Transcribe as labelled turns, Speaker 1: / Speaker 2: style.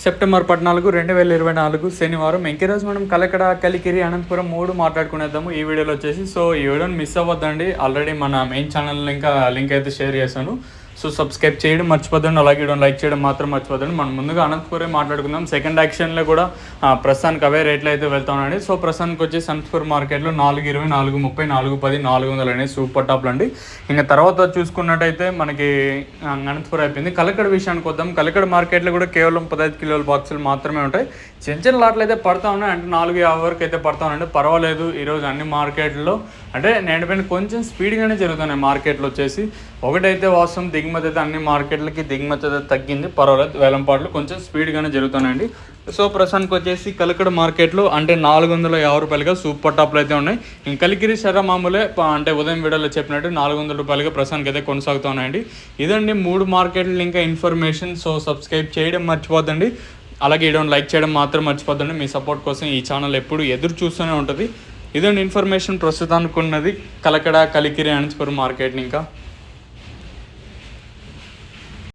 Speaker 1: September 14, 2024 శనివారం. ఇంకీరోజు మనం కలకడ, కలికిరి, అనంతపురం 3 మాట్లాడుకునేద్దాము ఈ వీడియోలో వచ్చేసి. సో ఈ వీడియోని మిస్ అవ్వద్దండి. ఆల్రెడీ మన మెయిన్ ఛానల్ ఇంకా లింక్ అయితే షేర్ చేశాను. సో సబ్స్క్రైబ్ చేయడం మర్చిపోద్దండి, అలాగే వీడియోని లైక్ చేయడం మాత్రం మర్చిపోద్దండి. మనం ముందుగా అనంతపురం మాట్లాడుకుందాం. సెకండ్ యాక్షన్లో కూడా ప్రస్తుతానికి అవే రేట్లు అయితే వెళ్తామండి. సో ప్రస్తుతానికి వచ్చేసి అనంతపురం మార్కెట్లో 420, 430, 410, 400 అనేది సూపర్ టాప్లు అండి. ఇంకా తర్వాత చూసుకున్నట్టయితే మనకి అనంతపురం అయిపోయింది. కలకడ విషయానికి వద్దాం. కలకడ మార్కెట్లో కూడా కేవలం 15 కిలోల బాక్సులు మాత్రమే ఉంటాయి. చిన్న చిన్న లాట్లు అయితే పడతా ఉన్నాయి, అంటే 450 వరకు అయితే పడతా ఉన్నాయండి. పర్వాలేదు, ఈరోజు అన్ని మార్కెట్లో అంటే నేడిపోయిన కొంచెం స్పీడ్గానే జరుగుతున్నాయి మార్కెట్లో వచ్చేసి. ఒకటైతే వాస్తవం, దిగుమతి అయితే అన్ని మార్కెట్లకి దిగుమతి అయితే తగ్గింది, పర్వాలేదు. వేలంపాట్లు కొంచెం స్పీడ్గానే జరుగుతున్నాయండి. సో ప్రస్తుతానికి వచ్చేసి కలకడ మార్కెట్లో అంటే 450 రూపాయలుగా సూపర్ టాప్లు అయితే ఉన్నాయి. ఇంకా కలికిరి సర మామూలే, అంటే ఉదయం వీడియోలో చెప్పినట్టు 400 రూపాయలుగా ప్రస్తుతానికి అయితే కొనసాగుతున్నాయండి. ఇదండి 3 మార్కెట్లు ఇంకా ఇన్ఫర్మేషన్. సో సబ్స్క్రైబ్ చేయడం మర్చిపోద్దండి, అలాగే వీడియోని లైక్ చేయడం మాత్రం మర్చిపోద్దండి. మీ సపోర్ట్ కోసం ఈ ఛానల్ ఎప్పుడు ఎదురు చూస్తూనే ఉంటుంది. ఇదండి ఇన్ఫర్మేషన్ ప్రస్తుతానికి ఉన్నది కలకడ, కలికిరి, అనంతపురం మార్కెట్. ఇంకా